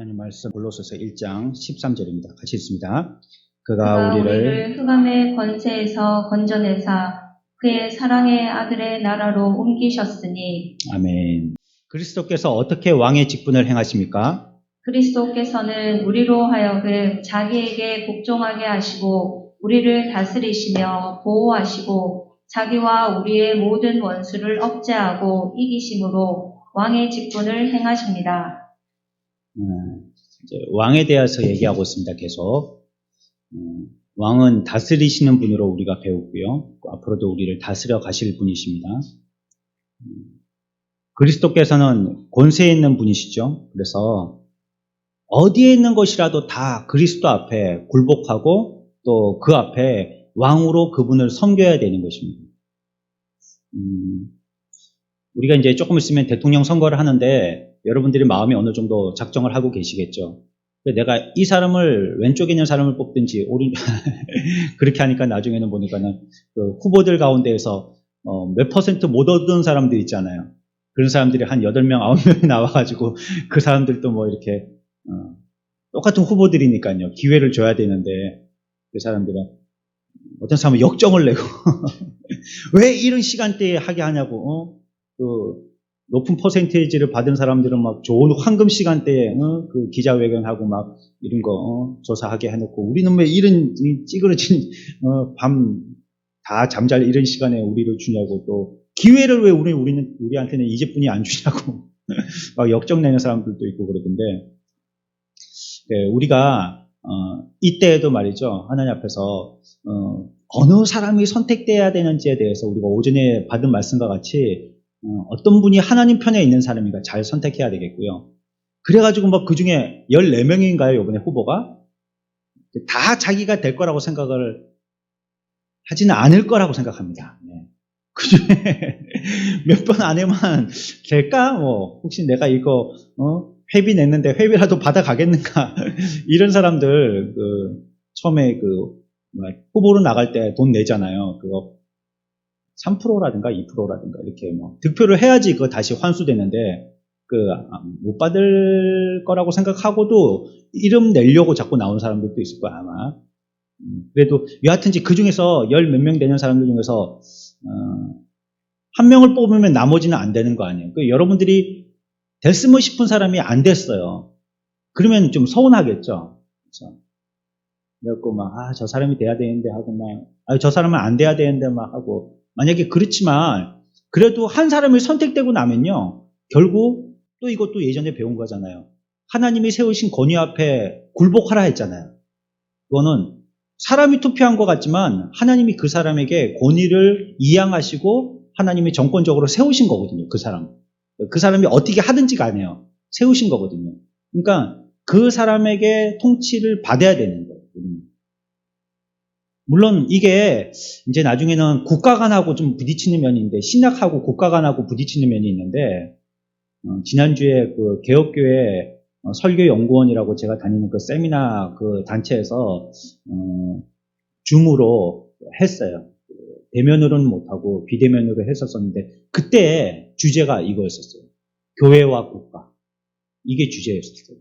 하나님 말씀 골로새서 1장 13절입니다. 같이 읽습니다. 그가 우리를 흑암의 권세에서 건져내사 그의 사랑의 아들의 나라로 옮기셨으니. 아멘. 그리스도께서 어떻게 왕의 직분을 행하십니까? 그리스도께서는 우리로 하여금 자기에게 복종하게 하시고 우리를 다스리시며 보호하시고 자기와 우리의 모든 원수를 억제하고 이기심으로 왕의 직분을 행하십니다. 이제 왕에 대해서 얘기하고 있습니다. 계속. 왕은 다스리시는 분으로 우리가 배우고요. 앞으로도 우리를 다스려 가실 분이십니다. 그리스도께서는 권세에 있는 분이시죠. 그래서 어디에 있는 것이라도 다 그리스도 앞에 굴복하고 또 그 앞에 왕으로 그분을 섬겨야 되는 것입니다. 우리가 이제 조금 있으면 대통령 선거를 하는데 여러분들이 마음이 어느 정도 작정을 하고 계시겠죠. 내가 이 사람을 왼쪽에 있는 사람을 뽑든지 그렇게 하니까 나중에는 보니까는 그 후보들 가운데에서 몇 퍼센트 못 얻은 사람들 있잖아요. 그런 사람들이 한 8명, 9명이 나와가지고 그 사람들도 뭐 이렇게 똑같은 후보들이니까요. 기회를 줘야 되는데 그 사람들은 어떤 사람은 역정을 내고 왜 이런 시간대에 하게 하냐고 그 높은 퍼센테이지를 받은 사람들은 막 좋은 황금 시간대에 그 기자회견하고 막 이런 거 조사하게 해놓고 우리는 왜 이런 찌그러진 밤 다 잠잘 이런 시간에 우리를 주냐고 또 기회를 왜 우리한테는 이제뿐이 안 주냐고 막 역정내는 사람들도 있고 그러던데 네, 우리가 이때에도 말이죠 하나님 앞에서 어느 사람이 선택돼야 되는지에 대해서 우리가 오전에 받은 말씀과 같이 어떤 분이 하나님 편에 있는 사람인가 잘 선택해야 되겠고요. 그래가지고 뭐 그 중에 14명인가요, 이번에 후보가? 다 자기가 될 거라고 생각을 하지는 않을 거라고 생각합니다. 네. 그 중에 몇 번 안에만 될까? 혹시 내가 이거, 회비 냈는데 회비라도 받아가겠는가? 이런 사람들, 처음에 후보로 나갈 때 돈 내잖아요. 그거 3%라든가 2%라든가 이렇게 득표를 해야지 그거 다시 환수되는데 못 받을 거라고 생각하고도 이름 내려고 자꾸 나온 사람들도 있을 거야 아마. 그래도 여하튼지 그 중에서 10몇 명 되는 사람들 중에서 한 명을 뽑으면 나머지는 안 되는 거 아니에요. 여러분들이 됐으면 싶은 사람이 안 됐어요. 그러면 좀 서운하겠죠. 그렇죠? 그래갖고 저 사람이 돼야 되는데 하고 저 사람은 안 돼야 되는데 하고 만약에 그렇지만 그래도 한 사람이 선택되고 나면요 결국 또 이것도 예전에 배운 거잖아요. 하나님이 세우신 권위 앞에 굴복하라 했잖아요. 그거는 사람이 투표한 것 같지만 하나님이 그 사람에게 권위를 이양하시고 하나님이 정권적으로 세우신 거거든요. 그 사람이 어떻게 하든지 간에요. 세우신 거거든요. 그러니까 그 사람에게 통치를 받아야 되는 거예요. 물론 이게 이제 나중에는 국가 간하고 좀 부딪히는 면인데 신약하고 국가 간하고 부딪히는 면이 있는데 지난주에 그 개혁교회 설교연구원이라고 제가 다니는 그 세미나 그 단체에서 줌으로 했어요. 대면으로는 못하고 비대면으로 했었었는데 그때 주제가 이거였었어요. 교회와 국가. 이게 주제였었어요.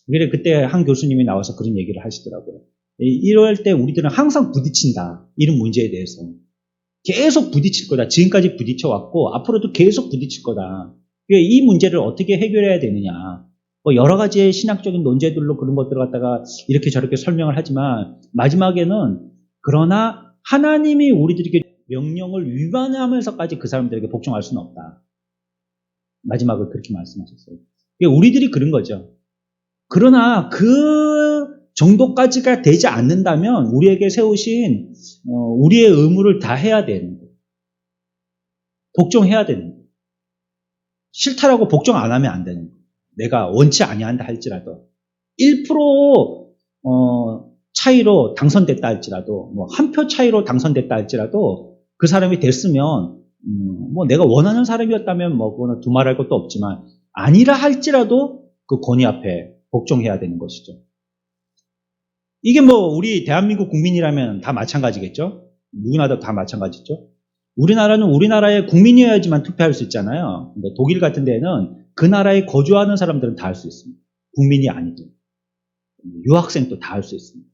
그래서 그때 한 교수님이 나와서 그런 얘기를 하시더라고요. 이럴 때 우리들은 항상 부딪힌다. 이런 문제에 대해서. 계속 부딪힐 거다. 지금까지 부딪혀왔고 앞으로도 계속 부딪힐 거다. 이 문제를 어떻게 해결해야 되느냐. 여러 가지의 신학적인 논제들로 그런 것들을 갖다가 이렇게 저렇게 설명을 하지만 마지막에는 그러나 하나님이 우리들에게 명령을 위반하면서까지 그 사람들에게 복종할 수는 없다. 마지막을 그렇게 말씀하셨어요. 우리들이 그런 거죠. 그러나 그 정도까지가 되지 않는다면 우리에게 세우신 우리의 의무를 다 해야 되는 거예요. 복종해야 되는 거예요. 싫다라고 복종 안 하면 안 되는 거예요. 내가 원치 아니한다 할지라도 1% 차이로 당선됐다 할지라도 한 표 차이로 당선됐다 할지라도 그 사람이 됐으면 내가 원하는 사람이었다면 그거는 두말할 것도 없지만 아니라 할지라도 그 권위 앞에 복종해야 되는 것이죠. 이게 우리 대한민국 국민이라면 다 마찬가지겠죠? 누구나 다 마찬가지죠? 우리나라는 우리나라의 국민이어야지만 투표할 수 있잖아요. 근데 독일 같은 데는 그 나라에 거주하는 사람들은 다 할 수 있습니다. 국민이 아니든 유학생도 다 할 수 있습니다.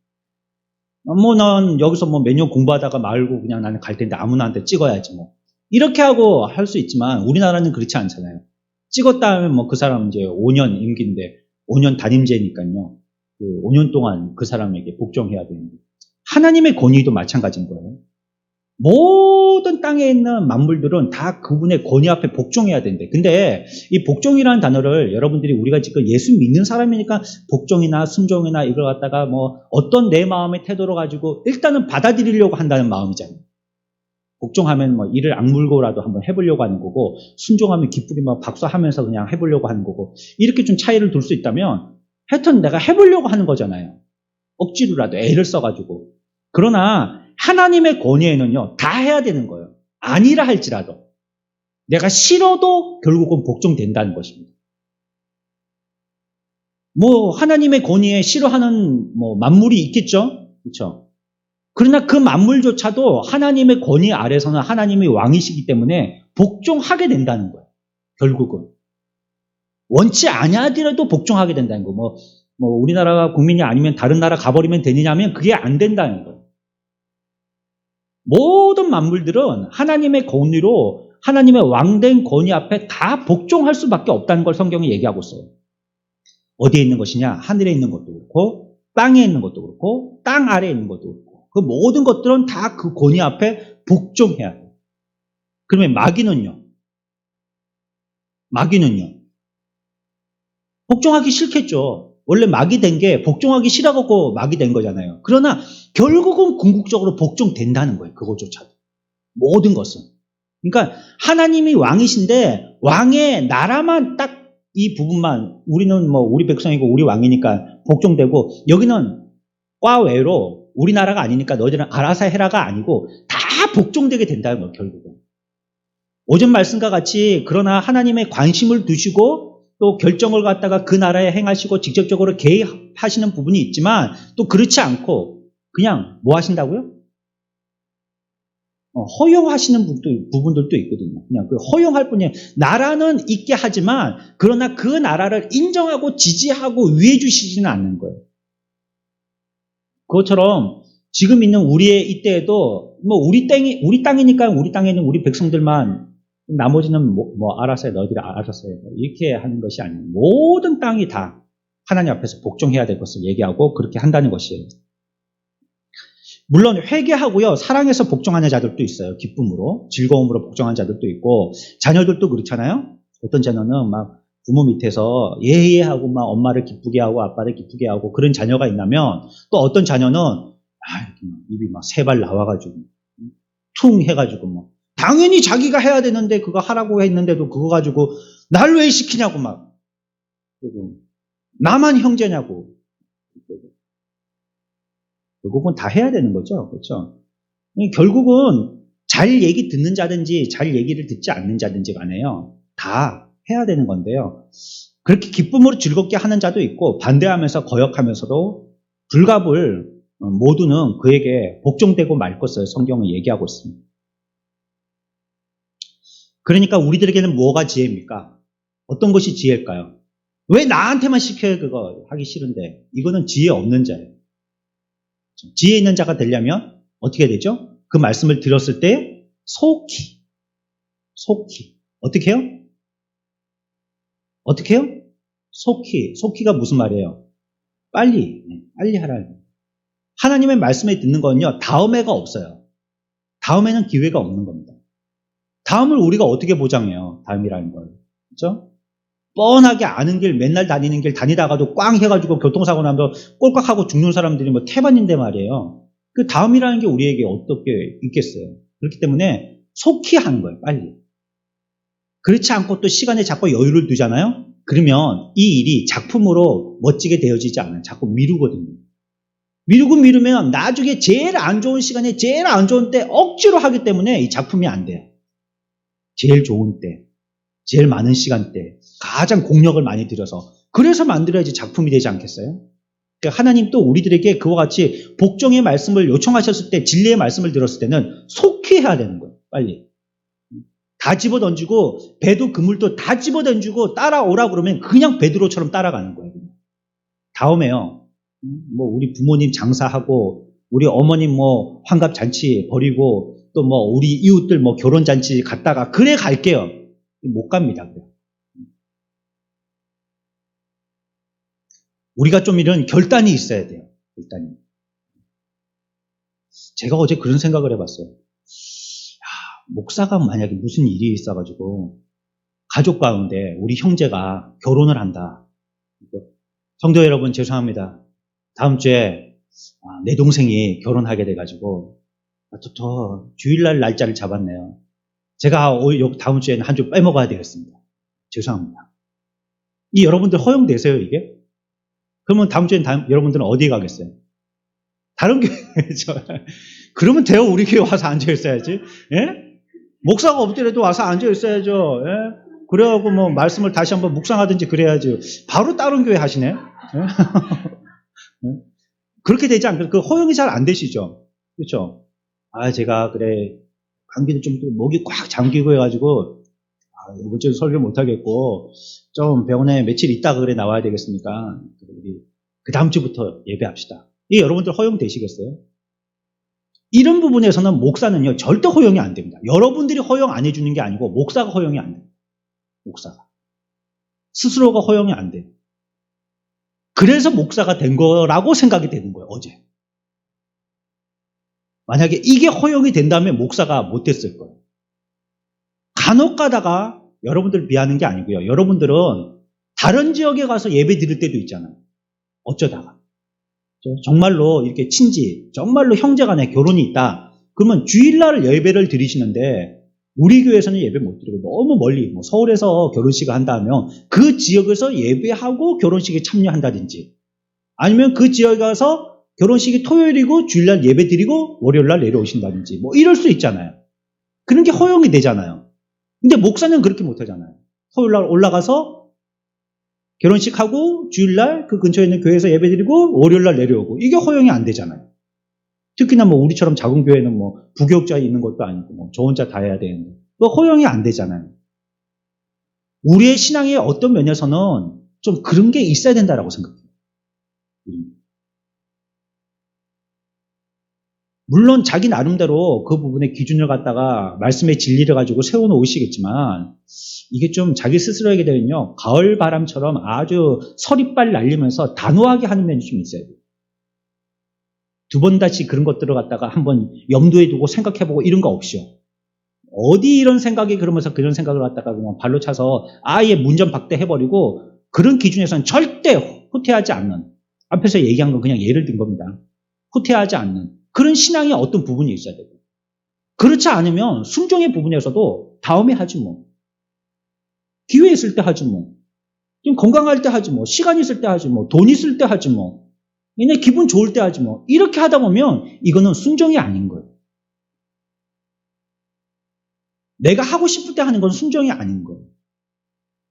난 여기서 몇 년 공부하다가 말고 그냥 나는 갈 텐데 아무나한테 찍어야지 뭐. 이렇게 하고 할 수 있지만 우리나라는 그렇지 않잖아요. 찍었다 하면 그 사람 이제 5년 임기인데 5년 단임제니까요. 그 5년 동안 그 사람에게 복종해야 되는데 하나님의 권위도 마찬가지인 거예요. 모든 땅에 있는 만물들은 다 그분의 권위 앞에 복종해야 된대. 근데 이 복종이라는 단어를 여러분들이 우리가 지금 예수 믿는 사람이니까 복종이나 순종이나 이걸 갖다가 어떤 내 마음의 태도로 가지고 일단은 받아들이려고 한다는 마음이잖아요. 복종하면 이를 악물고라도 한번 해보려고 하는 거고, 순종하면 기쁘게 박수하면서 그냥 해보려고 하는 거고, 이렇게 좀 차이를 둘 수 있다면 하여튼 내가 해보려고 하는 거잖아요. 억지로라도 애를 써가지고. 그러나 하나님의 권위에는요, 다 해야 되는 거예요. 아니라 할지라도. 내가 결국은 복종된다는 것입니다. 하나님의 권위에 싫어하는 만물이 있겠죠? 그렇죠? 그러나 그 만물조차도 하나님의 권위 아래서는 하나님이 왕이시기 때문에 복종하게 된다는 거예요. 결국은. 원치 아니하더라도 복종하게 된다는 거. 우리나라가 국민이 아니면 다른 나라 가버리면 되느냐면 그게 안 된다는 거예요. 모든 만물들은 하나님의 권위로 하나님의 왕된 권위 앞에 다 복종할 수밖에 없다는 걸 성경이 얘기하고 있어요. 어디에 있는 것이냐? 하늘에 있는 것도 그렇고 땅에 있는 것도 그렇고 땅 아래에 있는 것도 그렇고 그 모든 것들은 다 그 권위 앞에 복종해야 돼요. 그러면 마귀는요? 복종하기 싫겠죠. 원래 마귀 된 게 복종하기 싫어갖고 마귀 된 거잖아요. 그러나 결국은 궁극적으로 복종된다는 거예요. 그것조차도. 모든 것은. 그러니까 하나님이 왕이신데 왕의 나라만 딱 이 부분만 우리는 우리 백성이고 우리 왕이니까 복종되고 여기는 과외로 우리나라가 아니니까 너희들은 알아서 해라가 아니고 다 복종되게 된다는 거예요. 결국은. 오전 말씀과 같이 그러나 하나님의 관심을 두시고 또 결정을 갖다가 그 나라에 행하시고 직접적으로 개입하시는 부분이 있지만 또 그렇지 않고 그냥 뭐 하신다고요? 허용하시는 부분들도 있거든요. 그냥 그 허용할 뿐이에요. 나라는 있게 하지만 그러나 그 나라를 인정하고 지지하고 위해 주시지는 않는 거예요. 그것처럼 지금 있는 우리의 이때에도 우리 땅이니까 우리 땅에 있는 우리 백성들만 나머지는 알아서 해, 너희들이 알아서 해. 이렇게 하는 것이 아니에요. 모든 땅이 다 하나님 앞에서 복종해야 될 것을 얘기하고 그렇게 한다는 것이에요. 물론 회개하고요. 사랑해서 복종하는 자들도 있어요. 기쁨으로, 즐거움으로 복종하는 자들도 있고 자녀들도 그렇잖아요. 어떤 자녀는 부모 밑에서 예예하고 엄마를 기쁘게 하고 아빠를 기쁘게 하고 그런 자녀가 있다면 또 어떤 자녀는 입이 세 발 나와가지고 퉁 해가지고 당연히 자기가 해야 되는데 그거 하라고 했는데도 그거 가지고 날 왜 시키냐고 그리고 나만 형제냐고. 결국은 다 해야 되는 거죠. 그렇죠? 결국은 잘 얘기 듣는 자든지 잘 얘기를 듣지 않는 자든지 간에요. 다 해야 되는 건데요. 그렇게 기쁨으로 즐겁게 하는 자도 있고 반대하면서 거역하면서도 불갑을 모두는 그에게 복종되고 말 것을 성경은 얘기하고 있습니다. 그러니까 우리들에게는 뭐가 지혜입니까? 어떤 것이 지혜일까요? 왜 나한테만 시켜요? 그거 하기 싫은데. 이거는 지혜 없는 자예요. 지혜 있는 자가 되려면 어떻게 되죠? 그 말씀을 들었을 때 속히 어떻게 해요? 속히가 무슨 말이에요? 빨리 하라는 거예요. 하나님의 말씀에 듣는 거는요, 다음에가 없어요. 다음에는 기회가 없는 겁니다. 다음을 우리가 어떻게 보장해요? 다음이라는 걸. 그렇죠? 뻔하게 아는 길, 맨날 다니는 길 다니다가도 꽝 해가지고 교통사고 나면 꼴깍하고 죽는 사람들이 태반인데 말이에요. 그 다음이라는 게 우리에게 어떻게 있겠어요? 그렇기 때문에 속히 하는 거예요, 빨리. 그렇지 않고 또 시간에 자꾸 여유를 두잖아요? 그러면 이 일이 작품으로 멋지게 되어지지 않아요. 자꾸 미루거든요. 미루면 나중에 제일 안 좋은 시간에 제일 안 좋은 때 억지로 하기 때문에 이 작품이 안 돼요. 제일 좋은 때, 제일 많은 시간대, 가장 공력을 많이 들여서 그래서 만들어야지 작품이 되지 않겠어요? 그러니까 하나님 또 우리들에게 그와 같이 복종의 말씀을 요청하셨을 때 진리의 말씀을 들었을 때는 속히 해야 되는 거예요. 빨리. 다 집어던지고 배도 그물도 다 집어던지고 따라오라 그러면 그냥 베드로처럼 따라가는 거예요. 다음에요. 뭐 우리 부모님 장사하고 우리 어머님 뭐 환갑잔치 버리고 또 뭐 우리 이웃들 뭐 결혼잔치 갔다가 그래 갈게요. 못 갑니다. 우리가 좀 이런 결단이 있어야 돼요. 결단이. 제가 어제 그런 생각을 해봤어요. 목사가 만약에 무슨 일이 있어가지고 가족 가운데 우리 형제가 결혼을 한다. 성도 여러분 죄송합니다. 다음 주에 내 동생이 결혼하게 돼가지고 더 주일날 날짜를 잡았네요. 제가 다음 주에는 한 주 빼먹어야 되겠습니다. 죄송합니다. 이 여러분들 허용되세요 이게? 그러면 다음 주엔 여러분들은 어디에 가겠어요? 다른 교회죠. 그러면 돼요. 우리 교회 와서 앉아 있어야지. 예? 목사가 없더라도 와서 앉아 있어야죠. 예? 그래갖고 뭐 말씀을 다시 한번 묵상하든지 그래야지. 바로 다른 교회 하시네. 예? 그렇게 되지 않고 그 허용이 잘 안 되시죠. 그렇죠? 제가 그래 감기도 좀 목이 꽉 잠기고 해가지고 이번 주에 설교 못 하겠고 좀 병원에 며칠 있다가 그래 나와야 되겠습니까? 우리 그 다음 주부터 예배합시다. 이 여러분들 허용되시겠어요? 이런 부분에서는 목사는요 절대 허용이 안 됩니다. 여러분들이 허용 안 해주는 게 아니고 목사가 허용이 안 돼요. 목사가 스스로가 허용이 안 돼요. 그래서 목사가 된 거라고 생각이 되는 거예요. 어제 만약에 이게 허용이 된다면 목사가 못 됐을 거예요. 간혹 가다가 여러분들 비하는 게 아니고요. 여러분들은 다른 지역에 가서 예배 드릴 때도 있잖아요. 어쩌다가 정말로 이렇게 친지, 정말로 형제간에 결혼이 있다. 그러면 주일날 예배를 드리시는데 우리 교회에서는 예배 못 드리고 너무 멀리 뭐 서울에서 결혼식을 한다면 그 지역에서 예배하고 결혼식에 참여한다든지 아니면 그 지역에 가서 결혼식이 토요일이고 주일날 예배 드리고 월요일날 내려오신다든지 뭐 이럴 수 있잖아요. 그런 게 허용이 되잖아요. 근데 목사는 그렇게 못 하잖아요. 토요일날 올라가서 결혼식하고 주일날 그 근처에 있는 교회에서 예배드리고 월요일날 내려오고 이게 허용이 안 되잖아요. 특히나 뭐 우리처럼 작은 교회는 뭐 부교육자 있는 것도 아니고 뭐 저 혼자 다 해야 되는데 그 허용이 안 되잖아요. 우리의 신앙의 어떤 면에서는 좀 그런 게 있어야 된다라고 생각해요. 물론 자기 나름대로 그 부분의 기준을 갖다가 말씀의 진리를 가지고 세워놓으시겠지만 이게 좀 자기 스스로에게 되면요 가을 바람처럼 아주 서리빨 날리면서 단호하게 하는 면이 좀 있어야 돼요. 두 번 다시 그런 것들을 갖다가 한번 염두에 두고 생각해보고 이런 거 없이요. 어디 이런 생각이 그러면서 그런 생각을 갖다가 그냥 발로 차서 아예 문전박대해버리고 그런 기준에서는 절대 후퇴하지 않는 앞에서 얘기한 건 그냥 예를 든 겁니다. 후퇴하지 않는 그런 신앙의 어떤 부분이 있어야 되고 그렇지 않으면 순종의 부분에서도 다음에 하지 뭐 기회 있을 때 하지 뭐 좀 건강할 때 하지 뭐 시간 있을 때 하지 뭐 돈 있을 때 하지 뭐 그냥 기분 좋을 때 하지 뭐 이렇게 하다 보면 이거는 순종이 아닌 거예요. 내가 하고 싶을 때 하는 건 순종이 아닌 거예요.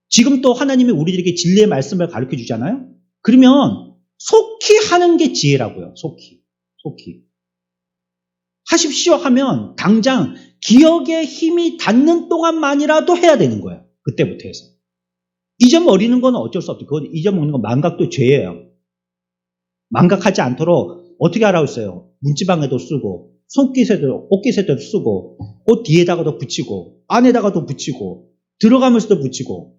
지금 또 하나님이 우리들에게 진리의 말씀을 가르쳐 주잖아요. 그러면 속히 하는 게 지혜라고요. 속히 하십시오 하면 당장 기억에 힘이 닿는 동안만이라도 해야 되는 거예요. 그때부터 해서. 잊어버리는 건 어쩔 수 없죠. 그건 잊어먹는 건 망각도 죄예요. 망각하지 않도록 어떻게 하라고 했어요? 문지방에도 쓰고 손깃에도 옷깃에도 쓰고 옷 뒤에다가도 붙이고 안에다가도 붙이고 들어가면서도 붙이고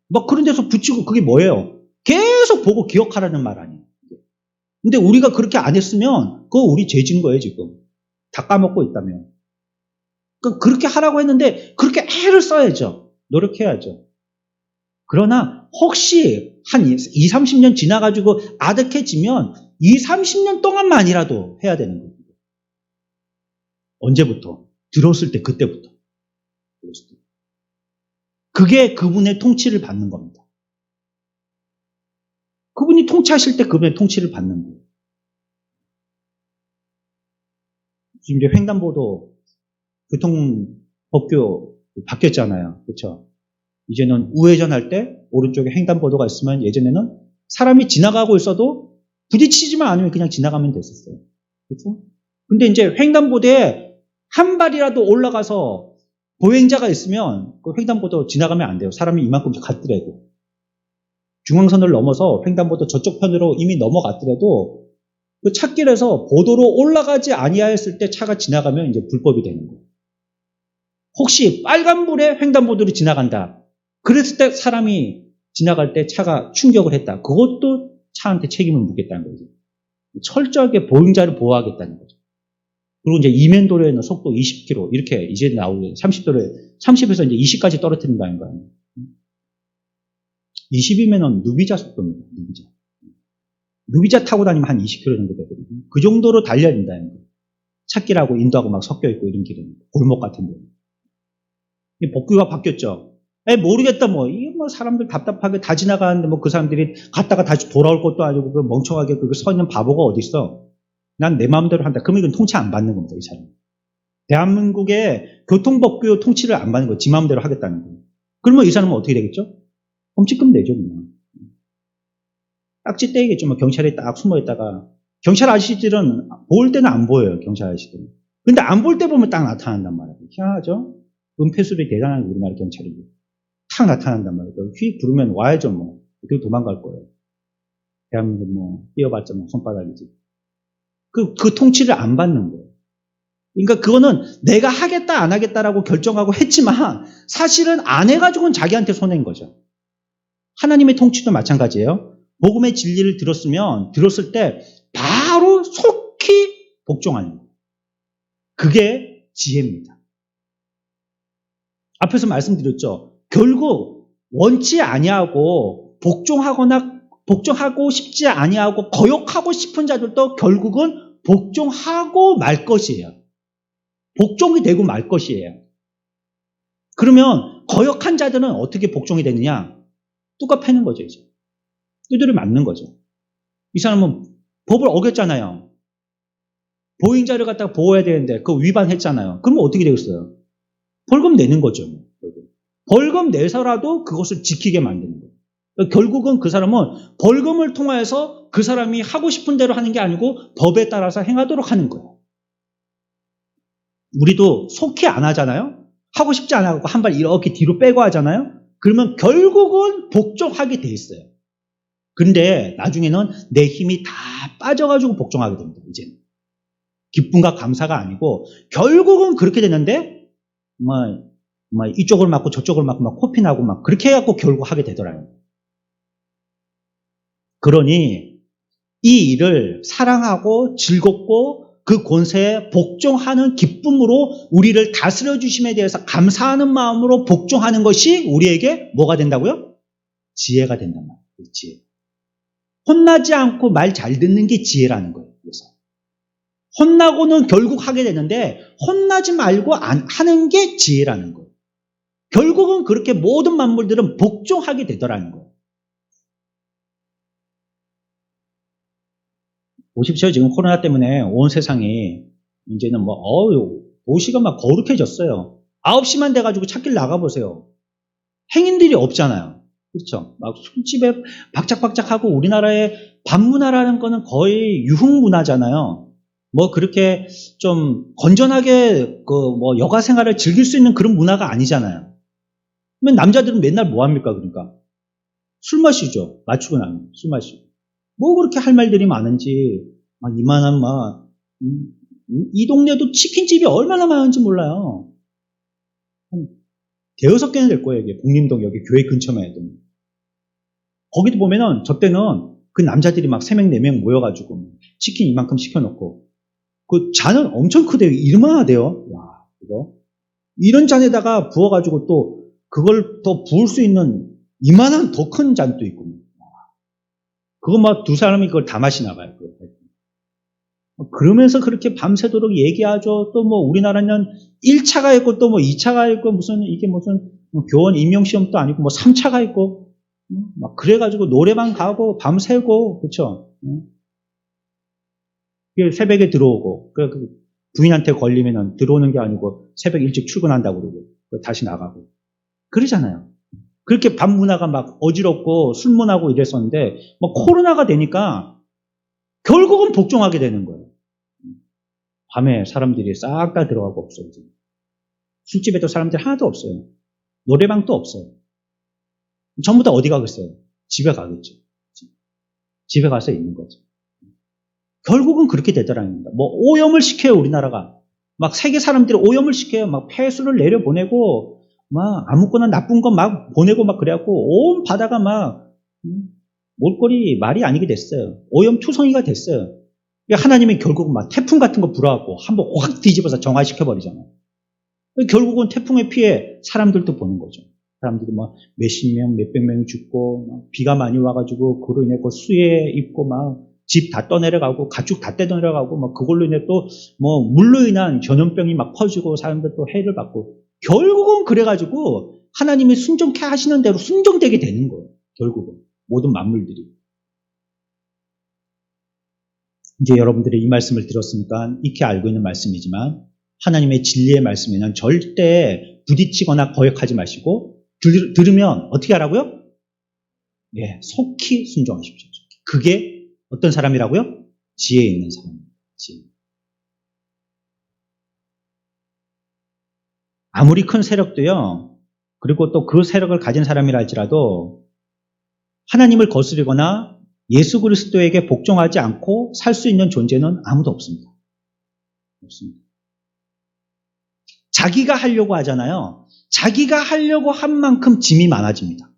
막 그런 데서 붙이고 그게 뭐예요? 계속 보고 기억하라는 말 아니에요. 근데 우리가 그렇게 안 했으면 그거 우리 죄진 거예요 지금. 다 까먹고 있다면. 그렇게 하라고 했는데 그렇게 애를 써야죠. 노력해야죠. 그러나 혹시 한 20, 30년 지나가지고 아득해지면 20, 30년 동안만이라도 해야 되는 겁니다. 언제부터? 들었을 때 그때부터. 그게 그분의 통치를 받는 겁니다. 그분이 통치하실 때 그분의 통치를 받는 거예요. 지금 이제 횡단보도 교통법규 바뀌었잖아요. 그렇죠? 이제는 우회전할 때 오른쪽에 횡단보도가 있으면 예전에는 사람이 지나가고 있어도 부딪히지만 않으면 그냥 지나가면 됐었어요. 그렇죠? 근데 이제 횡단보도에 한 발이라도 올라가서 보행자가 있으면 그 횡단보도 지나가면 안 돼요. 사람이 이만큼 갔더라도. 중앙선을 넘어서 횡단보도 저쪽 편으로 이미 넘어갔더라도 그 찻길에서 보도로 올라가지 아니하였을 때 차가 지나가면 이제 불법이 되는 거예요. 혹시 빨간불에 횡단보도를 지나간다. 그랬을 때 사람이 지나갈 때 차가 충격을 했다. 그것도 차한테 책임을 묻겠다는 거죠. 철저하게 보행자를 보호하겠다는 거죠. 그리고 이제 이면도로에는 속도 20km 이렇게 이제 나오고 30에서 이제 20까지 떨어뜨린다는 거 아니에요. 20이면은 누비자 속도입니다. 누비자 타고 다니면 한 20km 정도 되거든요. 그 정도로 달려야 된다는 거예요. 찻길하고 인도하고 막 섞여 있고 이런 길은 골목 같은 데. 법규가 바뀌었죠. 모르겠다 뭐 이게 뭐 사람들 답답하게 다 지나가는데 뭐 그 사람들이 갔다가 다시 돌아올 것도 아니고 그 멍청하게 그 서 있는 바보가 어디 있어? 난 내 마음대로 한다. 그러면 이건 통치 안 받는 겁니다. 이 사람. 대한민국의 교통법규 통치를 안 받는 거예요. 지 마음대로 하겠다는 거예요. 그러면 이 사람은 어떻게 되겠죠? 범칙금 내죠. 그냥. 딱지 떼이겠죠. 뭐 경찰에 딱 숨어 있다가 경찰 아저씨들은 볼 때는 안 보여요. 경찰 아저씨들은. 근데 안 볼 때 보면 딱 나타난단 말이에요. 희한하죠? 은폐술이 대단한 우리나라 경찰이. 탁 나타난단 말이에요. 휙 부르면 와야죠. 뭐. 어떻게 도망갈 거예요. 대한민국 뭐 뛰어봤자 뭐 손바닥이지. 그 통치를 안 받는 거예요. 그러니까 그거는 내가 하겠다 안 하겠다라고 결정하고 했지만 사실은 안 해가지고는 자기한테 손해인 거죠. 하나님의 통치도 마찬가지예요. 복음의 진리를 들었을 때 바로 속히 복종하는 거예요. 그게 지혜입니다. 앞에서 말씀드렸죠. 결국 원치 아니하고 복종하고 싶지 아니하고 거역하고 싶은 자들도 결국은 복종하고 말 것이에요. 복종이 되고 말 것이에요. 그러면 거역한 자들은 어떻게 복종이 되느냐? 뚜까 패는 거죠, 이제. 두드려 맞는 거죠. 이 사람은 법을 어겼잖아요. 보행자를 갖다가 보호해야 되는데 그거 위반했잖아요. 그러면 어떻게 되겠어요? 벌금 내는 거죠. 벌금 내서라도 그것을 지키게 만드는 거예요. 결국은 그 사람은 벌금을 통해서 그 사람이 하고 싶은 대로 하는 게 아니고 법에 따라서 행하도록 하는 거예요. 우리도 속히 안 하잖아요. 하고 싶지 않아서 한 발 이렇게 뒤로 빼고 하잖아요. 그러면 결국은 복종하게 돼 있어요. 근데 나중에는 내 힘이 다 빠져가지고 복종하게 됩니다. 이제는. 기쁨과 감사가 아니고 결국은 그렇게 되는데 이쪽을 맞고 저쪽을 맞고 막 코피 나고 막 그렇게 해갖고 결국 하게 되더라고요. 그러니 이 일을 사랑하고 즐겁고 그 권세에 복종하는 기쁨으로 우리를 다스려 주심에 대해서 감사하는 마음으로 복종하는 것이 우리에게 뭐가 된다고요? 지혜가 된단 말이에요. 지혜. 혼나지 않고 말 잘 듣는 게 지혜라는 거예요. 그래서 혼나고는 결국 하게 되는데 혼나지 말고 하는 게 지혜라는 거예요. 결국은 그렇게 모든 만물들은 복종하게 되더라는 거예요. 보십시오. 지금 코로나 때문에 온 세상이 이제는 도시가 막 거룩해졌어요. 9시만 돼가지고 찻길 나가보세요. 행인들이 없잖아요. 그렇죠? 막 술집에 박짝박짝하고 우리나라의 밤문화라는 거는 거의 유흥문화잖아요. 그렇게 좀 건전하게 여가 생활을 즐길 수 있는 그런 문화가 아니잖아요. 그러면 남자들은 맨날 뭐 합니까? 그러니까 술 마시죠. 맞추고 나면 술 마시고. 그렇게 할 말들이 많은지 이만한 이 동네도 치킨집이 얼마나 많은지 몰라요. 한 대여섯 개는 될 거예요. 이게 복림동 여기 교회 근처만 해도. 거기도 보면은 저 때는 그 남자들이 막 3명 4명 모여가지고 치킨 이만큼 시켜놓고 그 잔은 엄청 크대요. 이만하나 돼요. 와, 이거 이런 잔에다가 부어가지고 또 그걸 더 부을 수 있는 이만한 더 큰 잔도 있고. 그거 두 사람이 그걸 다 마시나 봐요. 그러면서 그렇게 밤새도록 얘기하죠. 또 우리나라는 1차가 있고 또 2차가 있고 이게 무슨 교원 임용시험도 아니고 3차가 있고 그래가지고 노래방 가고 밤새고 그렇죠. 새벽에 들어오고 부인한테 걸리면은 들어오는 게 아니고 새벽 일찍 출근한다고 그러고 다시 나가고 그러잖아요. 그렇게 밤 문화가 막 어지럽고 술문하고 이랬었는데 코로나가 되니까 결국은 복종하게 되는 거예요. 밤에 사람들이 싹 다 들어가고 없어요. 술집에도 사람들이 하나도 없어요. 노래방도 없어요. 전부 다 어디 가겠어요? 집에 가겠죠. 집에 가서 있는 거죠. 결국은 그렇게 되더라는 겁니다. 뭐 오염을 시켜요, 우리나라가. 막 세계 사람들이 오염을 시켜요. 막 폐수를 내려보내고 막 아무거나 나쁜 거 막 보내고 막 그래갖고 온 바다가 막 몰골이 말이 아니게 됐어요. 오염 투성이가 됐어요. 하나님이 결국은 막 태풍 같은 거 불어갖고 한번 확 뒤집어서 정화시켜버리잖아요. 결국은 태풍의 피해 사람들도 보는 거죠. 사람들이 막 몇십 명, 몇백 명이 죽고 막 비가 많이 와가지고 그로 인해 그 수해 입고 막 집 다 떠내려가고 가축 다 떼내려가고 막 그걸로 인해 또 뭐 물로 인한 전염병이 막 퍼지고 사람들 또 해를 받고 결국은 그래가지고 하나님이 순종케 하시는 대로 순종되게 되는 거예요. 결국은 모든 만물들이. 이제 여러분들이 이 말씀을 들었으니까 익히 알고 있는 말씀이지만 하나님의 진리의 말씀에는 절대 부딪히거나 거역하지 마시고 들으면 어떻게 하라고요? 예, 속히 순종하십시오. 그게 어떤 사람이라고요? 지혜 있는 사람입니다. 지혜. 아무리 큰 세력도요. 그리고 또 그 세력을 가진 사람이라 할지라도 하나님을 거스르거나 예수 그리스도에게 복종하지 않고 살 수 있는 존재는 아무도 없습니다. 없습니다. 자기가 하려고 하잖아요. 자기가 하려고 한 만큼 짐이 많아집니다.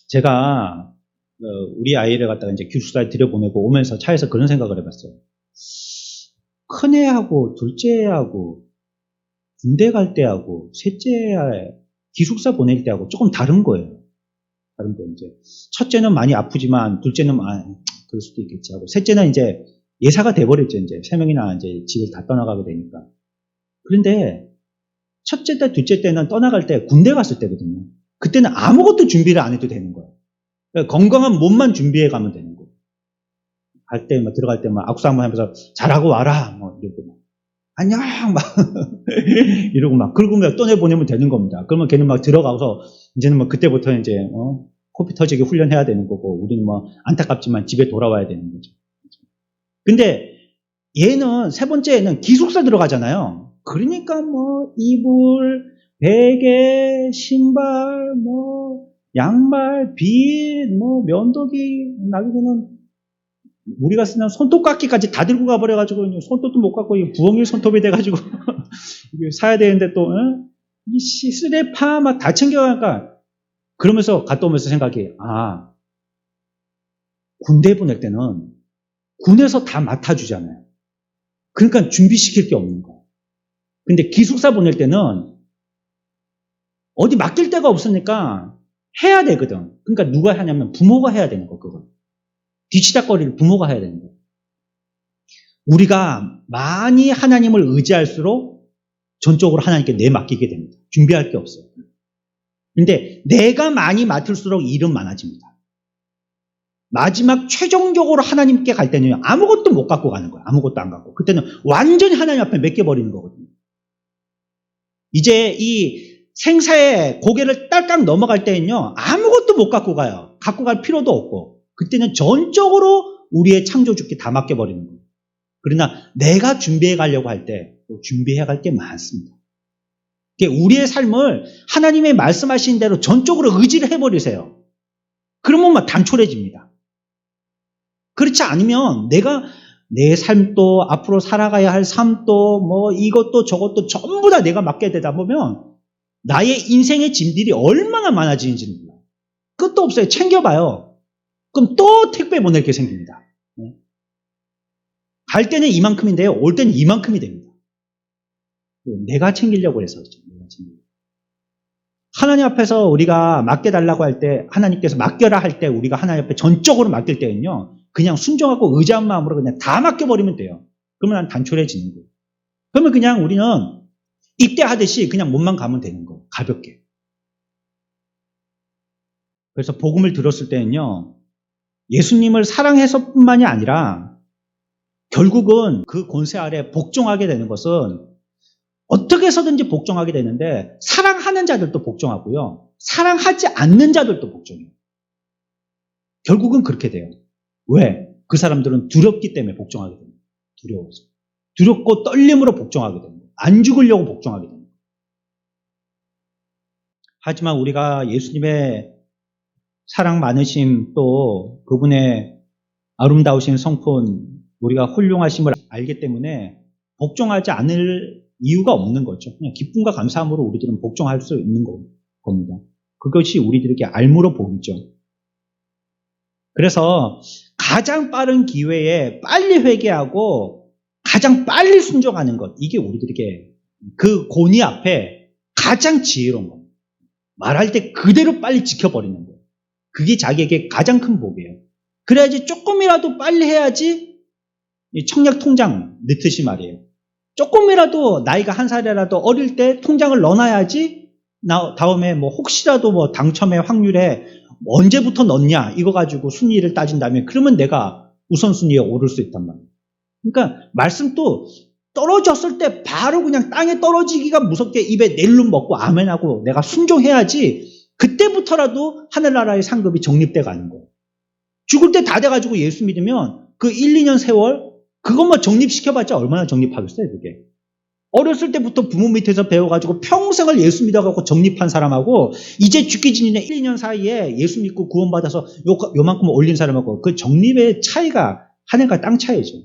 제가 우리 아이를 갖다가 이제 기숙사에 들여보내고 오면서 차에서 그런 생각을 해봤어요. 큰애하고 둘째하고 군대 갈 때하고 셋째 기숙사 보낼 때하고 조금 다른 거예요. 다른 거 이제 첫째는 많이 아프지만 둘째는 그럴 수도 있겠지 하고 셋째는 이제 예사가 돼버렸죠. 이제 세 명이나 이제 집을 다 떠나가게 되니까. 그런데 첫째 때, 둘째 때는 떠나갈 때 군대 갔을 때거든요. 그때는 아무것도 준비를 안 해도 되는 거예요. 그러니까 건강한 몸만 준비해 가면 되는 거예요. 갈 때, 막 들어갈 때 막 악수 한번 하면서 잘하고 와라, 뭐 이러고 막 안녕, 막 이러고 막 그러고 막 떠내보내면 되는 겁니다. 그러면 걔는 막 들어가서 이제는 뭐 그때부터 이제 코피 터지게 훈련해야 되는 거고 우리는 뭐 안타깝지만 집에 돌아와야 되는 거죠. 근데 얘는 세 번째에는 기숙사 들어가잖아요. 그러니까 뭐 이불, 베개, 신발, 뭐 양말, 빗, 뭐 면도기, 나중에는 우리가 쓰는 손톱깎이까지 다 들고 가버려가지고 손톱도 못 갖고 부엉이 손톱이 돼가지고 사야 되는데 또 이 시스레파 막 다 챙겨가니까 그러면서 갔다 오면서 생각이 군대 보낼 때는 군에서 다 맡아주잖아요. 그러니까 준비시킬 게 없는 거예요. 근데 기숙사 보낼 때는 어디 맡길 데가 없으니까 해야 되거든. 그러니까 누가 하냐면 부모가 해야 되는 거, 그거. 뒤치다거리를 부모가 해야 되는 거예요. 우리가 많이 하나님을 의지할수록 전적으로 하나님께 내맡기게 됩니다. 준비할 게 없어요. 근데 내가 많이 맡을수록 일은 많아집니다. 마지막 최종적으로 하나님께 갈 때는 아무것도 못 갖고 가는 거예요. 아무것도 안 갖고. 그때는 완전히 하나님 앞에 맡겨버리는 거거든요. 이제 이 생사의 고개를 딸깍 넘어갈 때는요, 아무것도 못 갖고 가요. 갖고 갈 필요도 없고. 그때는 전적으로 우리의 창조주께 다 맡겨버리는 거예요. 그러나 내가 준비해 가려고 할 때 준비해 갈 게 많습니다. 우리의 삶을 하나님의 말씀하신 대로 전적으로 의지를 해버리세요. 그러면 막 단촐해집니다. 그렇지 않으면 내가 내 삶도 앞으로 살아가야 할 삶도 뭐 이것도 저것도 전부 다 내가 맡게 되다 보면 나의 인생의 짐들이 얼마나 많아지는지는 몰라요. 끝도 없어요. 챙겨봐요. 그럼 또 택배 보낼 게 생깁니다. 갈 때는 이만큼인데요. 올 때는 이만큼이 됩니다. 내가 챙기려고 해서 그렇죠. 내가 챙기려고. 하나님 앞에서 우리가 맡겨달라고 할 때, 하나님께서 맡겨라 할 때 우리가 하나님 앞에 전적으로 맡길 때는요, 그냥 순종하고 의지한 마음으로 그냥 다 맡겨버리면 돼요. 그러면 단촐해지는 거예요. 그러면 그냥 우리는 입대하듯이 그냥 몸만 가면 되는 거예요. 가볍게. 그래서 복음을 들었을 때는요, 예수님을 사랑해서 뿐만이 아니라 결국은 그 권세 아래 복종하게 되는 것은 어떻게 해서든지 복종하게 되는데 사랑하는 자들도 복종하고요. 사랑하지 않는 자들도 복종해요. 결국은 그렇게 돼요. 왜? 그 사람들은 두렵기 때문에 복종하게 됩니다. 두려워서. 두렵고 떨림으로 복종하게 됩니다. 안 죽으려고 복종하게 됩니다. 하지만 우리가 예수님의 사랑 많으심 또 그분의 아름다우신 성품 우리가 훌륭하심을 알기 때문에 복종하지 않을 이유가 없는 거죠. 그냥 기쁨과 감사함으로 우리들은 복종할 수 있는 겁니다. 그것이 우리들에게 알무로 복이죠. 그래서 가장 빠른 기회에 빨리 회개하고 가장 빨리 순종하는 것, 이게 우리들에게 그 권위 앞에 가장 지혜로운 겁니다. 말할 때 그대로 빨리 지켜버리는 거예요. 그게 자기에게 가장 큰 복이에요. 그래야지 조금이라도 빨리 해야지 이 청약 통장 넣듯이 말이에요. 조금이라도 나이가 한 살이라도 어릴 때 통장을 넣어놔야지 다음에 뭐 혹시라도 뭐 당첨의 확률에 언제부터 넣냐 이거 가지고 순위를 따진다면 그러면 내가 우선순위에 오를 수 있단 말이에요. 그러니까 말씀 또 떨어졌을 때 바로 그냥 땅에 떨어지기가 무섭게 입에 낼름 먹고 아멘하고 내가 순종해야지 그때부터라도 하늘나라의 상급이 적립돼 가는 거예요. 죽을 때 다 돼가지고 예수 믿으면 그 1, 2년 세월 그것만 적립시켜봤자 얼마나 적립하겠어요 그게. 어렸을 때부터 부모 밑에서 배워가지고 평생을 예수 믿어가지고 적립한 사람하고 이제 죽기 전에 1, 2년 사이에 예수 믿고 구원받아서 요만큼 올린 사람하고 그 적립의 차이가 하늘과 땅 차이죠.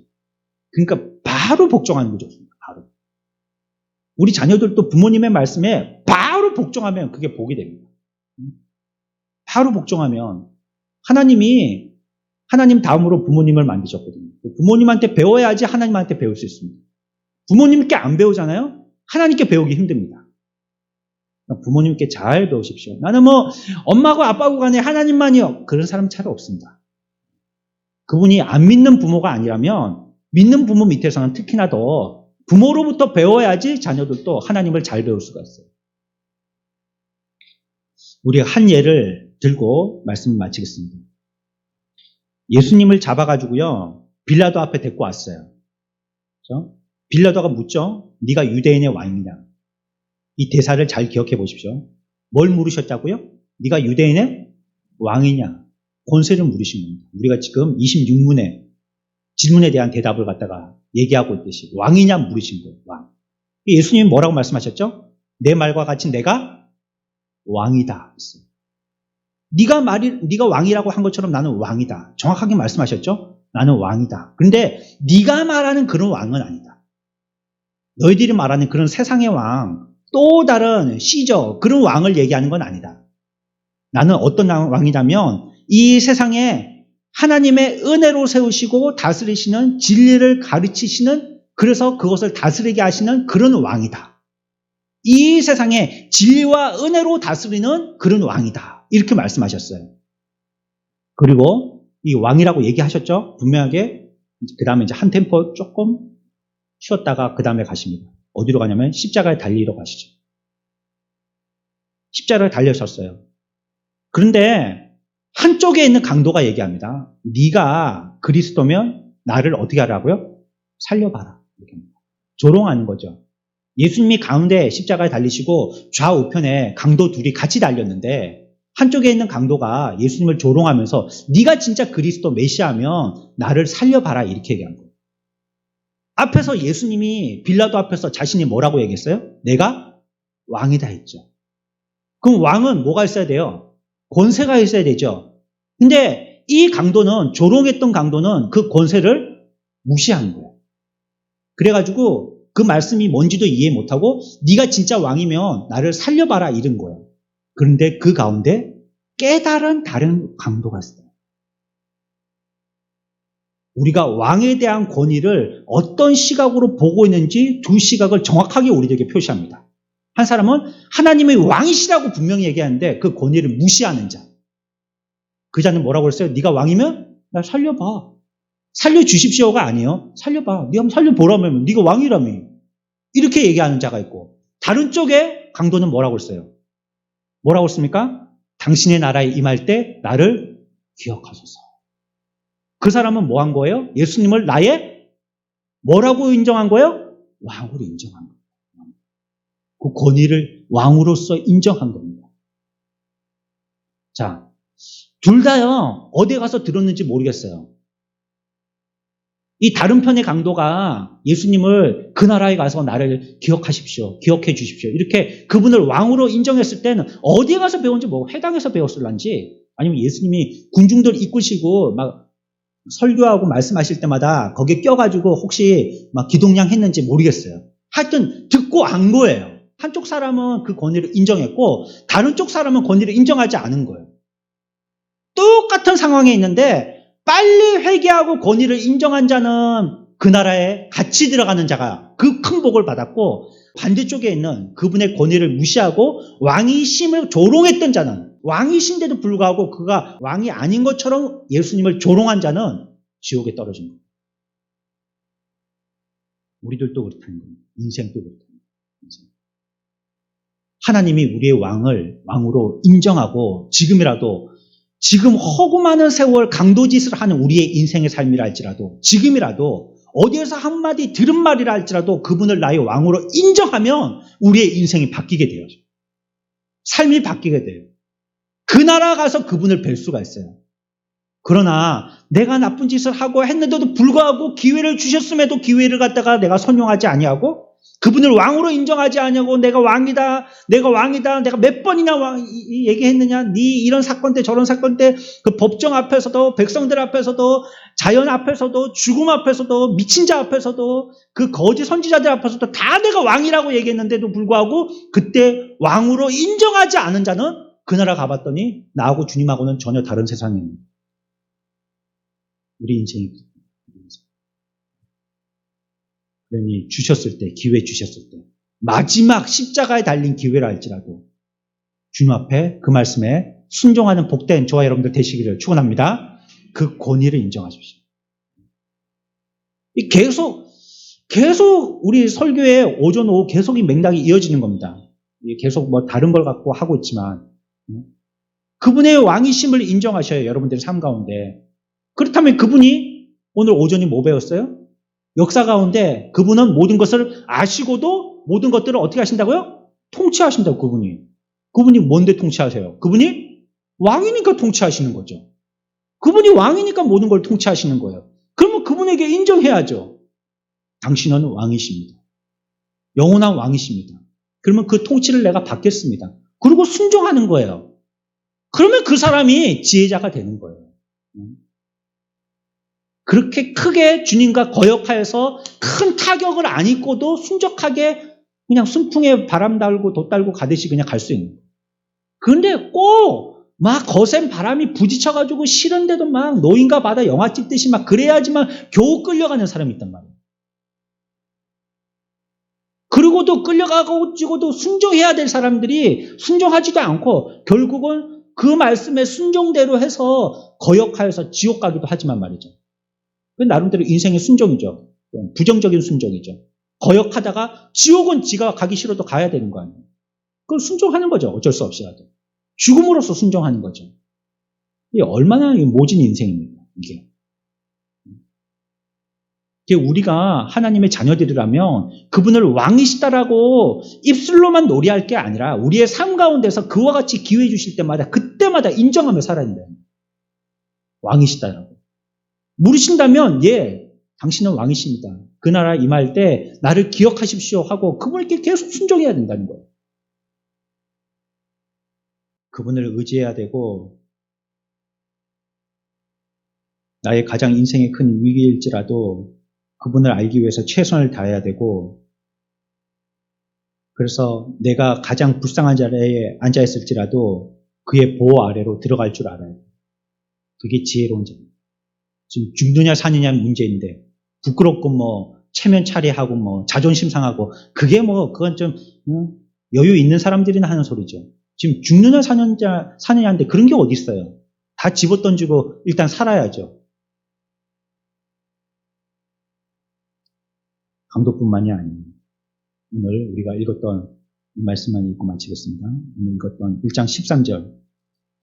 그러니까 바로 복종하는 거죠. 바로. 우리 자녀들도 부모님의 말씀에 바로 복종하면 그게 복이 됩니다. 바로 복종하면 하나님 다음으로 부모님을 만드셨거든요. 부모님한테 배워야지 하나님한테 배울 수 있습니다. 부모님께 안 배우잖아요? 하나님께 배우기 힘듭니다. 부모님께 잘 배우십시오. 나는 뭐 엄마고 아빠고 간에 하나님만이요. 그런 사람 잘 없습니다. 그분이 안 믿는 부모가 아니라면 믿는 부모 밑에서는 특히나 더 부모로부터 배워야지 자녀들도 하나님을 잘 배울 수가 있어요. 우리가 한 예를 들고 말씀을 마치겠습니다. 예수님을 잡아가지고요 빌라도 앞에 데리고 왔어요. 그렇죠? 빌라도가 묻죠. 네가 유대인의 왕이냐? 이 대사를 잘 기억해 보십시오. 뭘 물으셨다고요? 네가 유대인의 왕이냐? 권세를 물으신 겁니다. 우리가 지금 26문의 질문에 대한 대답을 갖다가 얘기하고 있듯이 왕이냐 물으신 거예요. 왕. 예수님이 뭐라고 말씀하셨죠? 내 말과 같이 내가 왕이다. 네가 왕이라고 한 것처럼 나는 왕이다. 정확하게 말씀하셨죠? 나는 왕이다. 그런데 네가 말하는 그런 왕은 아니다. 너희들이 말하는 그런 세상의 왕, 또 다른 시저 그런 왕을 얘기하는 건 아니다. 나는 어떤 왕이냐면 이 세상에 하나님의 은혜로 세우시고 다스리시는 진리를 가르치시는 그래서 그것을 다스리게 하시는 그런 왕이다. 이 세상에 진리와 은혜로 다스리는 그런 왕이다. 이렇게 말씀하셨어요. 그리고 이 왕이라고 얘기하셨죠? 분명하게. 그 다음에 이제 한 템포 조금 쉬었다가 그 다음에 가십니다. 어디로 가냐면 십자가에 달리러 가시죠. 십자가에 달려셨어요. 그런데 한쪽에 있는 강도가 얘기합니다. 네가 그리스도면 나를 어떻게 하라고요? 살려봐라. 이렇게 조롱하는 거죠. 예수님이 가운데 십자가에 달리시고 좌우편에 강도 둘이 같이 달렸는데 한쪽에 있는 강도가 예수님을 조롱하면서 네가 진짜 그리스도 메시아면 나를 살려봐라 이렇게 얘기한 거예요. 앞에서 예수님이 빌라도 앞에서 자신이 뭐라고 얘기했어요? 내가 왕이다 했죠. 그럼 왕은 뭐가 있어야 돼요? 권세가 있어야 되죠. 근데 이 강도는 조롱했던 강도는 그 권세를 무시한 거예요. 그래가지고 그 말씀이 뭔지도 이해 못하고 네가 진짜 왕이면 나를 살려봐라 이런 거예요. 그런데 그 가운데 깨달은 다른 강도가 있어요. 우리가 왕에 대한 권위를 어떤 시각으로 보고 있는지 두 시각을 정확하게 우리에게 표시합니다. 한 사람은 하나님의 왕이시라고 분명히 얘기하는데 그 권위를 무시하는 자. 그 자는 뭐라고 했어요? 네가 왕이면 나 살려봐. 살려주십시오가 아니에요. 살려봐. 네가 한번 살려보라면 네가 왕이라며. 이렇게 얘기하는 자가 있고 다른 쪽에 강도는 뭐라고 했어요? 뭐라고 했습니까? 당신의 나라에 임할 때 나를 기억하소서. 그 사람은 뭐 한 거예요? 예수님을 나의 뭐라고 인정한 거예요? 왕으로 인정한 거예요. 그 권위를 왕으로서 인정한 겁니다. 자, 둘 다요, 어디에 가서 들었는지 모르겠어요. 이 다른 편의 강도가 예수님을 그 나라에 가서 나를 기억하십시오. 기억해 주십시오. 이렇게 그분을 왕으로 인정했을 때는 어디에 가서 배운지 뭐 회당에서 배웠을런지 아니면 예수님이 군중들 이끄시고 막 설교하고 말씀하실 때마다 거기에 껴가지고 혹시 막 기동량 했는지 모르겠어요. 하여튼 듣고 안 거예요. 한쪽 사람은 그 권위를 인정했고 다른 쪽 사람은 권위를 인정하지 않은 거예요. 똑같은 상황에 있는데 빨리 회개하고 권위를 인정한 자는 그 나라에 같이 들어가는 자가 그 큰 복을 받았고, 반대쪽에 있는 그분의 권위를 무시하고 왕이심을 조롱했던 자는, 왕이신데도 불구하고 그가 왕이 아닌 것처럼 예수님을 조롱한 자는 지옥에 떨어진 거예요. 우리들도 그렇다는 겁니다. 인생도 그렇다는 거예요. 인생. 하나님이 우리의 왕을 왕으로 인정하고 지금 허구 많은 세월 강도짓을 하는 우리의 인생의 삶이라 할지라도, 지금이라도 어디에서 한마디 들은 말이라 할지라도 그분을 나의 왕으로 인정하면 우리의 인생이 바뀌게 돼요. 삶이 바뀌게 돼요. 그 나라 가서 그분을 뵐 수가 있어요. 그러나 내가 나쁜 짓을 하고 했는데도 불구하고 기회를 주셨음에도 기회를 갖다가 내가 선용하지 아니하고 그분을 왕으로 인정하지 아니하고 내가 왕이다, 내가 몇 번이나 얘기했느냐, 네 이런 사건 때 저런 사건 때 그 법정 앞에서도, 백성들 앞에서도, 자연 앞에서도, 죽음 앞에서도, 미친 자 앞에서도, 그 거짓 선지자들 앞에서도 다 내가 왕이라고 얘기했는데도 불구하고 그때 왕으로 인정하지 않은 자는 그 나라 가봤더니 나하고 주님하고는 전혀 다른 세상입니다. 우리 인생이. 그러니 주셨을 때, 기회 주셨을 때, 마지막 십자가에 달린 기회라 할지라도 주님 앞에 그 말씀에 순종하는 복된 저와 여러분들 되시기를 축원합니다. 그 권위를 인정하십시오. 계속 우리 설교의 오전 오후 계속 이 맥락이 이어지는 겁니다. 계속 뭐 다른 걸 갖고 하고 있지만 그분의 왕이심을 인정하셔요. 여러분들의 삶 가운데. 그렇다면 그분이 오늘 오전에 뭐 배웠어요? 역사 가운데 그분은 모든 것을 아시고도 모든 것들을 어떻게 하신다고요? 통치하신다고. 그분이 뭔데 통치하세요? 그분이 왕이니까 통치하시는 거죠. 그분이 왕이니까 모든 걸 통치하시는 거예요. 그러면 그분에게 인정해야죠. 당신은 왕이십니다. 영원한 왕이십니다. 그러면 그 통치를 내가 받겠습니다. 그리고 순종하는 거예요. 그러면 그 사람이 지혜자가 되는 거예요. 그렇게 크게 주님과 거역하여서 큰 타격을 안 입고도 순적하게 그냥 순풍에 바람 달고 돛 달고 가듯이 그냥 갈 수 있는 거예요. 그런데 꼭 막 거센 바람이 부딪혀가지고 싫은데도 막 노인과 바다 영화 찍듯이 막 그래야지만 겨우 끌려가는 사람이 있단 말이에요. 그러고도 끌려가고도 순종해야 될 사람들이 순종하지도 않고 결국은 그 말씀에 순종대로 해서 거역하여서 지옥 가기도 하지만 말이죠. 그건 나름대로 인생의 순종이죠. 부정적인 순종이죠. 거역하다가 지옥은 지가 가기 싫어도 가야 되는 거 아니에요. 그걸 순종하는 거죠. 어쩔 수 없이라도. 죽음으로써 순종하는 거죠. 이게 얼마나 모진 인생입니까? 이게. 우리가 하나님의 자녀들이라면 그분을 왕이시다라고 입술로만 놀이할 게 아니라 우리의 삶 가운데서 그와 같이 기회 주실 때마다 그때마다 인정하며 살아야 된다. 왕이시다라고. 물으신다면 예, 당신은 왕이십니다. 그 나라 임할 때 나를 기억하십시오 하고 그분에게 계속 순종해야 된다는 거예요. 그분을 의지해야 되고 나의 가장 인생의 큰 위기일지라도 그분을 알기 위해서 최선을 다해야 되고 그래서 내가 가장 불쌍한 자리에 앉아있을지라도 그의 보호 아래로 들어갈 줄 알아요. 그게 지혜로운 자입니다. 지금 죽느냐 사느냐는 문제인데 부끄럽고 뭐 체면 차례하고 뭐 자존심 상하고 그게 뭐 그건 좀 여유 있는 사람들이나 하는 소리죠. 지금 죽느냐 사느냐인데 그런 게 어디 있어요. 다 집어던지고 일단 살아야죠. 강도뿐만이 아니에요. 오늘 우리가 읽었던 이 말씀만 읽고 마치겠습니다. 오늘 읽었던 1장 13절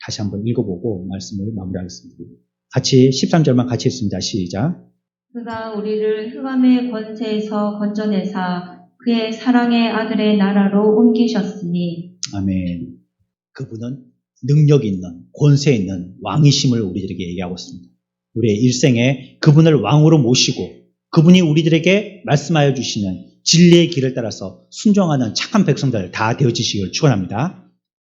다시 한번 읽어보고 말씀을 마무리하겠습니다. 같이 13절만 같이 읽습니다. 시작. 그가 우리를 흑암의 권세에서 건져내사 그의 사랑의 아들의 나라로 옮기셨으니. 아멘. 그분은 능력 있는 권세 있는 왕이심을 우리들에게 얘기하고 있습니다. 우리의 일생에 그분을 왕으로 모시고 그분이 우리들에게 말씀하여 주시는 진리의 길을 따라서 순종하는 착한 백성들 다 되어지시길 축원합니다.